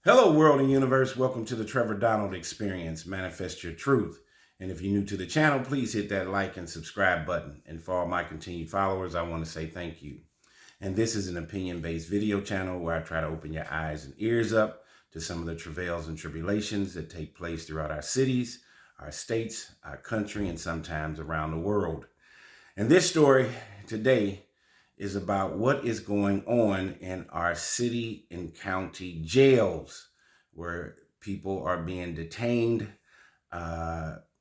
Hello, world and universe. Welcome to the Trevor Donald Experience. Manifest your truth. And if you're new to the channel, please hit that like and subscribe button. And for all my continued followers, I want to say thank you. And this is an opinion-based video channel where I try to open your eyes and ears up to some of the travails and tribulations that take place throughout our cities, our states, our country, and sometimes around the world. And this story today is about what is going on in our city and county jails, where people are being detained,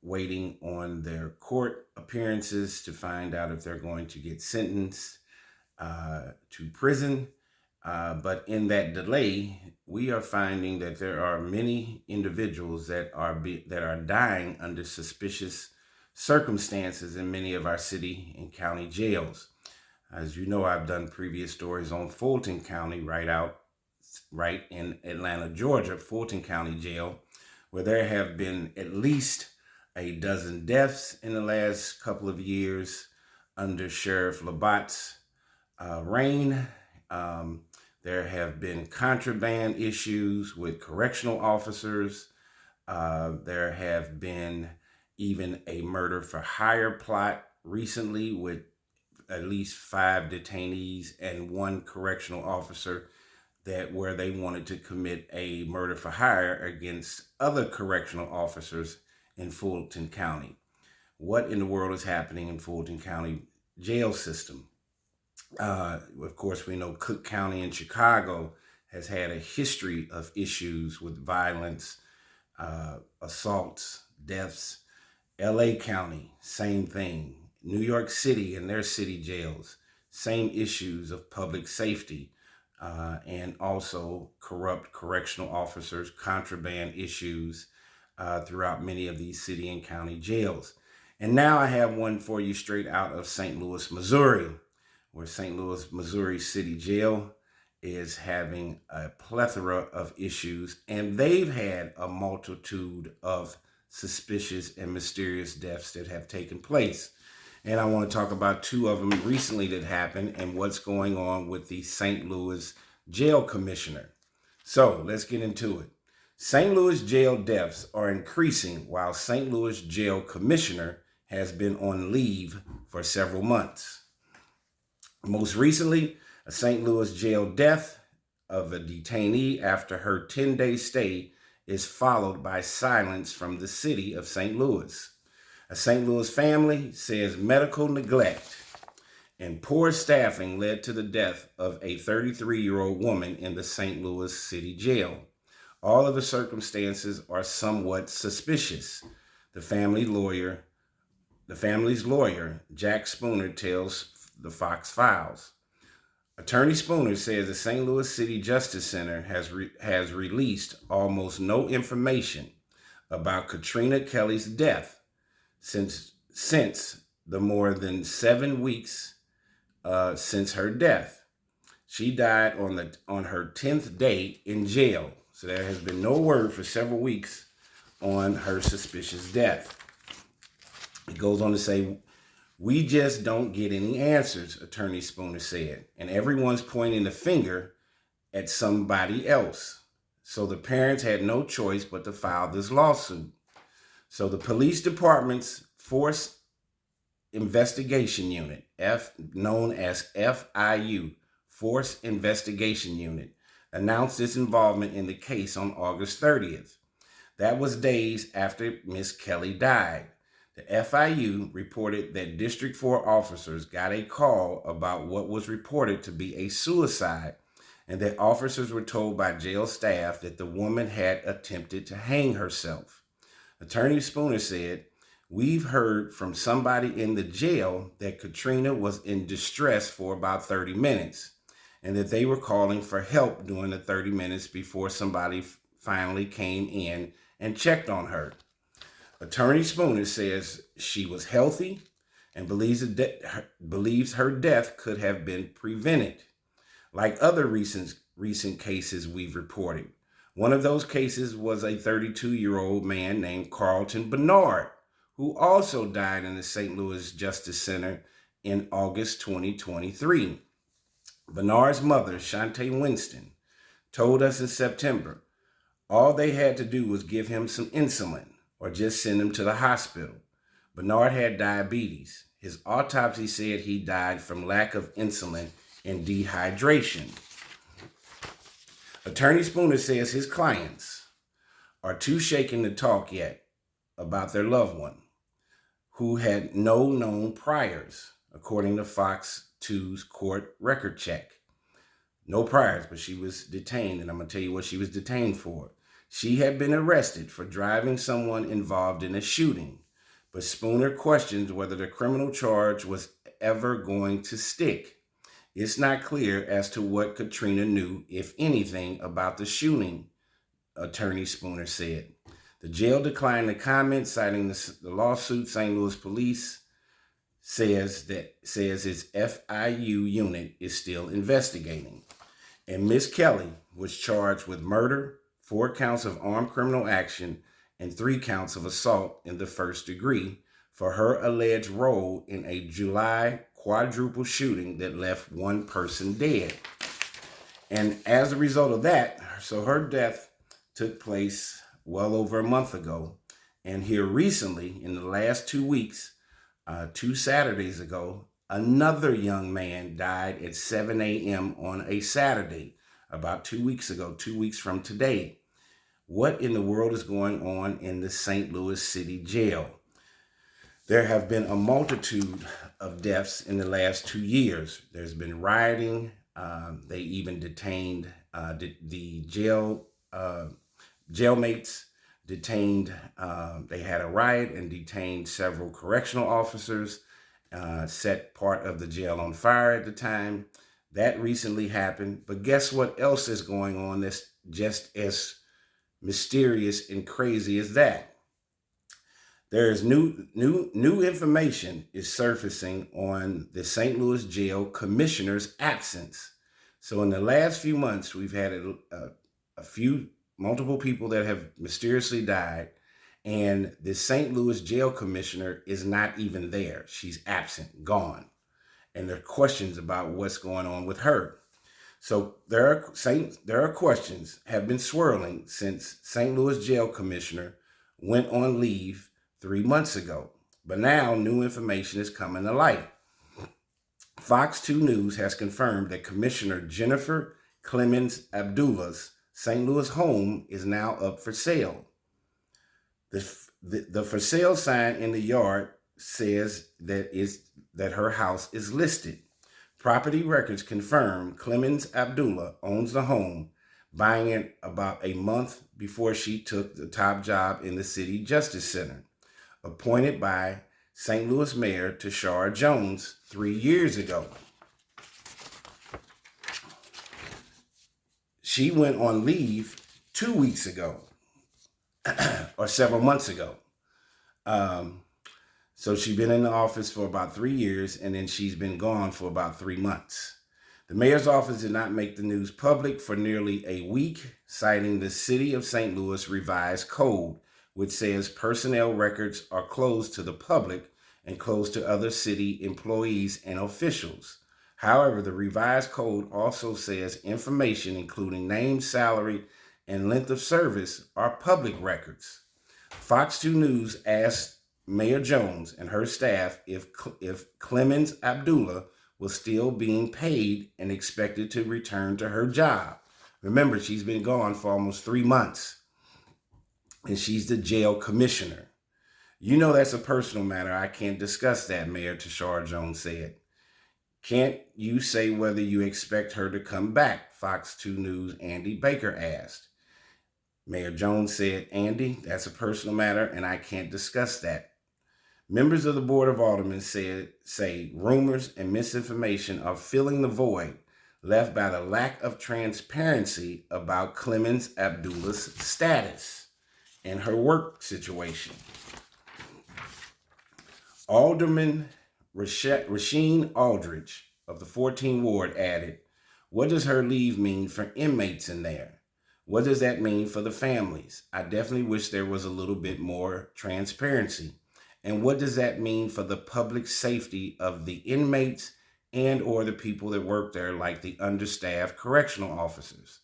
waiting on their court appearances to find out if they're going to get sentenced to prison. But in that delay, we are finding that there are many individuals that are dying under suspicious circumstances in many of our city and county jails. As you know, I've done previous stories on Fulton County, right in Atlanta, Georgia, Fulton County Jail, where there have been at least a dozen deaths in the last couple of years under Sheriff Labatt's reign. There have been contraband issues with correctional officers. There have been even a murder for hire plot recently with at least 5 detainees and 1 correctional officer where they wanted to commit a murder for hire against other correctional officers in Fulton County. What in the world is happening in Fulton County jail system? Of course, we know Cook County in Chicago has had a history of issues with violence, assaults, deaths. LA County, same thing. New York City and their city jails, same issues of public safety and also corrupt correctional officers, contraband issues throughout many of these city and county jails. And now I have one for you straight out of St. Louis, Missouri, where St. Louis, Missouri City Jail is having a plethora of issues, and they've had a multitude of suspicious and mysterious deaths that have taken place. And I want to talk about 2 of them recently that happened and what's going on with the St. Louis Jail Commissioner. So let's get into it. St. Louis jail deaths are increasing while St. Louis Jail Commissioner has been on leave for several months. Most recently, a St. Louis jail death of a detainee after her 10-day stay is followed by silence from the city of St. Louis. A St. Louis family says medical neglect and poor staffing led to the death of a 33-year-old woman in the St. Louis City Jail. All of the circumstances are somewhat suspicious. The family's lawyer, Jack Spooner, tells the Fox Files. Attorney Spooner says the St. Louis City Justice Center has released almost no information about Katrina Kelly's death since the more than 7 weeks since her death. She died on her 10th day in jail. So there has been no word for several weeks on her suspicious death. It goes on to say, "We just don't get any answers," Attorney Spooner said, "and everyone's pointing the finger at somebody else. So the parents had no choice but to file this lawsuit." So the police department's Force Investigation Unit, known as FIU, Force Investigation Unit, announced its involvement in the case on August 30th. That was days after Miss Kelly died. The FIU reported that District 4 officers got a call about what was reported to be a suicide, and that officers were told by jail staff that the woman had attempted to hang herself. Attorney Spooner said, "We've heard from somebody in the jail that Katrina was in distress for about 30 minutes, and that they were calling for help during the 30 minutes before somebody finally came in and checked on her." Attorney Spooner says she was healthy and believes her death could have been prevented. Like other recent cases we've reported. One of those cases was a 32-year-old man named Carlton Bernard, who also died in the St. Louis Justice Center in August 2023. Bernard's mother, Shantae Winston, told us in September, All they had to do was give him some insulin or just send him to the hospital. Bernard had diabetes. His autopsy said he died from lack of insulin and dehydration. Attorney Spooner says his clients are too shaken to talk yet about their loved one, who had no known priors, according to Fox 2's court record check. No priors, but she was detained, and I'm going to tell you what she was detained for. She had been arrested for driving someone involved in a shooting, but Spooner questions whether the criminal charge was ever going to stick. It's not clear as to what Katrina knew, if anything, about the shooting, Attorney Spooner said. The jail declined to comment, citing the lawsuit. St. Louis Police says its FIU unit is still investigating. And Miss Kelly was charged with murder, 4 counts of armed criminal action, and 3 counts of assault in the first degree for her alleged role in a July quadruple shooting that left 1 person dead. And as a result of that, so her death took place well over a month ago. And here recently, in the last 2 weeks, 2 Saturdays ago, another young man died at 7 a.m. on a Saturday, about 2 weeks ago, 2 weeks from today. What in the world is going on in the St. Louis City Jail? There have been a multitude of deaths in the last 2 years. There's been rioting. They even detained the jailmates. They had a riot and detained several correctional officers, set part of the jail on fire at the time. That recently happened. But guess what else is going on that's just as mysterious and crazy as that? There is new information is surfacing on the St. Louis jail commissioner's absence. So in the last few months, we've had multiple people that have mysteriously died, and the St. Louis jail commissioner is not even there. She's absent, gone. And there are questions about what's going on with her. So there are questions have been swirling since St. Louis jail commissioner went on leave 3 months ago. But now new information is coming to light. Fox 2 News has confirmed that Commissioner Jennifer Clemens Abdullah's St. Louis home is now up for sale. The for sale sign in the yard says that her house is listed. Property records confirm Clemens Abdullah owns the home, buying it about a month before she took the top job in the City Justice Center, appointed by St. Louis Mayor Tashara Jones 3 years ago. She went on leave 2 weeks ago, or several months ago. So she's been in the office for about 3 years, and then she's been gone for about 3 months. The mayor's office did not make the news public for nearly a week, citing the City of St. Louis revised code, which says personnel records are closed to the public and closed to other city employees and officials. However, the revised code also says information including name, salary, and length of service are public records. Fox 2 News asked Mayor Jones and her staff if Clemens Abdullah was still being paid and expected to return to her job. Remember, she's been gone for almost 3 months, and she's the jail commissioner. You know that's a personal matter. I can't discuss that, Mayor Tashara Jones said. Can't you say whether you expect her to come back? Fox 2 News' Andy Baker asked. Mayor Jones said, Andy, that's a personal matter, and I can't discuss that. Members of the Board of Aldermen say rumors and misinformation are filling the void left by the lack of transparency about Clemens Abdullah's status and her work situation. Alderman Rasheen Aldridge of the 14th Ward added, what does her leave mean for inmates in there? What does that mean for the families? I definitely wish there was a little bit more transparency. And what does that mean for the public safety of the inmates and or the people that work there, like the understaffed correctional officers?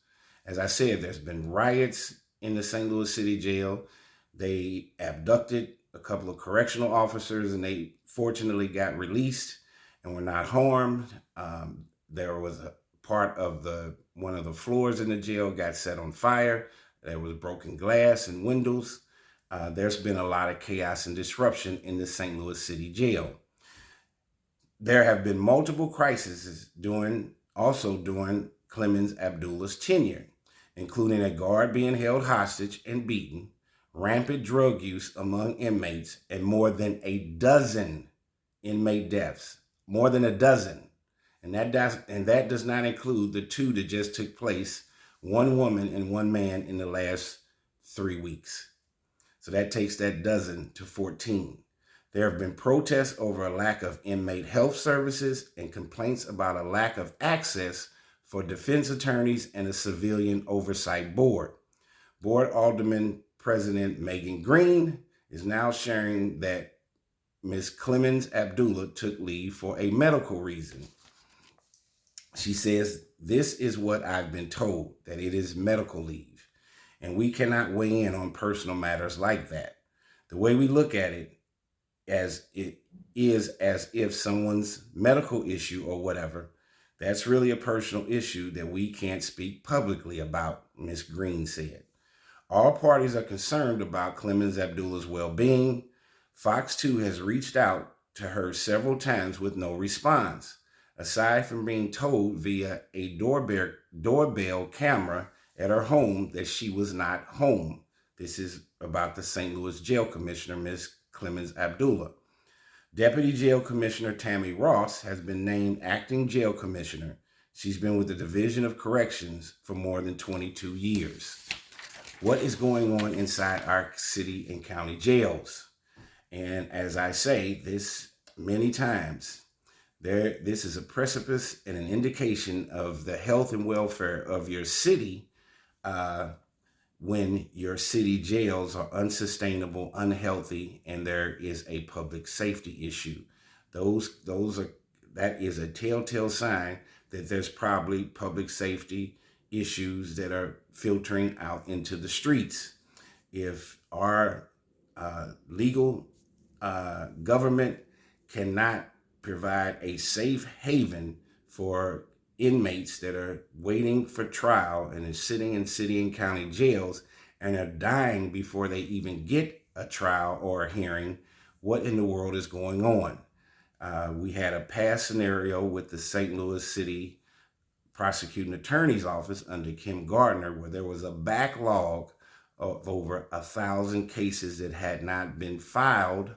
As I said, there's been riots in the St. Louis City Jail. They abducted a couple of correctional officers, and they fortunately got released and were not harmed. There was a part of one of the floors in the jail got set on fire. There was broken glass and windows. There's been a lot of chaos and disruption in the St. Louis City Jail. There have been multiple crises during Clemens Abdullah's tenure, including a guard being held hostage and beaten, rampant drug use among inmates, and more than a dozen inmate deaths. More than a dozen. And that does not include the two that just took place, one woman and one man in the last 3 weeks. So that takes that dozen to 14. There have been protests over a lack of inmate health services and complaints about a lack of access for defense attorneys and a civilian oversight board. Board Alderman President Megan Green is now sharing that Ms. Clemens Abdullah took leave for a medical reason. She says, "This is what I've been told, that it is medical leave, and we cannot weigh in on personal matters like that. The way we look at it as if someone's medical issue or whatever, that's really a personal issue that we can't speak publicly about," Ms. Green said. All parties are concerned about Clemens Abdullah's well-being. Fox 2 has reached out to her several times with no response, aside from being told via a doorbell camera at her home that she was not home. This is about the St. Louis Jail Commissioner, Ms. Clemens Abdullah. Deputy Jail Commissioner Tammy Ross has been named acting jail commissioner. She's been with the Division of Corrections for more than 22 years. What is going on inside our city and county jails? And as I say this many times, this is a precipice and an indication of the health and welfare of your city when your city jails are unsustainable, unhealthy, and there is a public safety issue. That is a telltale sign that there's probably public safety issues that are filtering out into the streets. If our legal government cannot provide a safe haven for inmates that are waiting for trial and is sitting in city and county jails and are dying before they even get a trial or a hearing, what in the world is going on? We had a past scenario with the St. Louis City Prosecuting Attorney's Office under Kim Gardner, where there was a backlog of over 1,000 cases that had not been filed,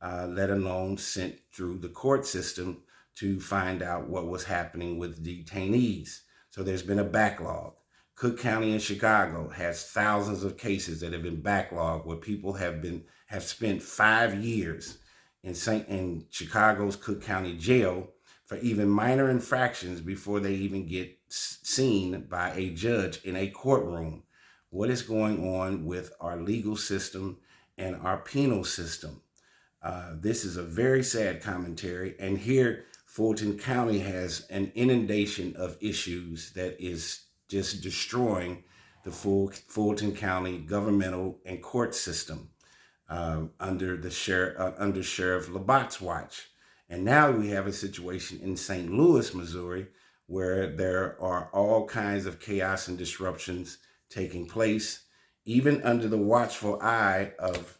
let alone sent through the court system to find out what was happening with detainees. So there's been a backlog. Cook County in Chicago has thousands of cases that have been backlogged, where people have spent 5 years in Chicago's Cook County Jail for even minor infractions before they even get seen by a judge in a courtroom. What is going on with our legal system and our penal system? This is a very sad commentary, and here Fulton County has an inundation of issues that is just destroying the Fulton County governmental and court system under Sheriff Labatt's watch. And now we have a situation in St. Louis, Missouri, where there are all kinds of chaos and disruptions taking place, even under the watchful eye of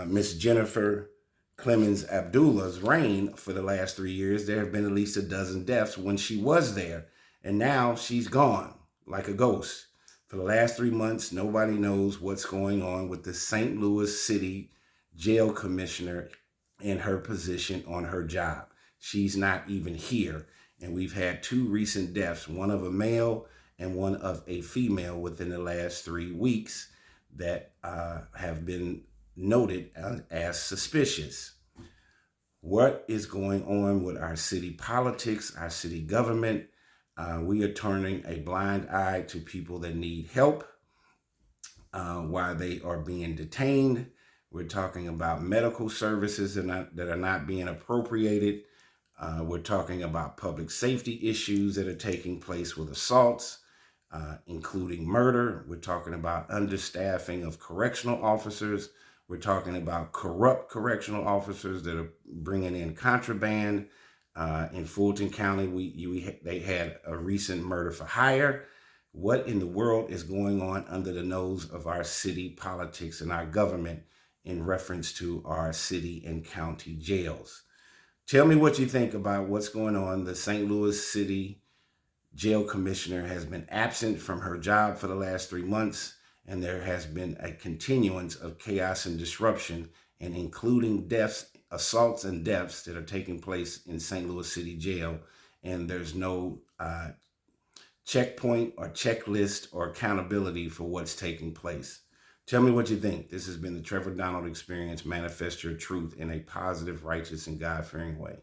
Miss Jennifer Clemens Abdullah's reign. For the last 3 years, there have been at least a dozen deaths when she was there. And now she's gone like a ghost. For the last 3 months, nobody knows what's going on with the St. Louis City Jail Commissioner in her position on her job. She's not even here. And we've had 2 recent deaths, one of a male and one of a female within the last 3 weeks that have been noted as suspicious. What is going on with our city politics, our city government? We are turning a blind eye to people that need help while they are being detained. We're talking about medical services that are not being appropriated. We're talking about public safety issues that are taking place with assaults. including murder. We're talking about understaffing of correctional officers. We're talking about corrupt correctional officers that are bringing in contraband. In Fulton County, they had a recent murder for hire. What in the world is going on under the nose of our city politics and our government in reference to our city and county jails? Tell me what you think about what's going on. The St. Louis City Jail Commissioner has been absent from her job for the last 3 months, and there has been a continuance of chaos and disruption, and including deaths, assaults and deaths that are taking place in St. Louis City Jail, and there's no checkpoint or checklist or accountability for what's taking place. Tell me what you think. This has been the Trevor Donald Experience. Manifest your truth in a positive, righteous, and God-fearing way.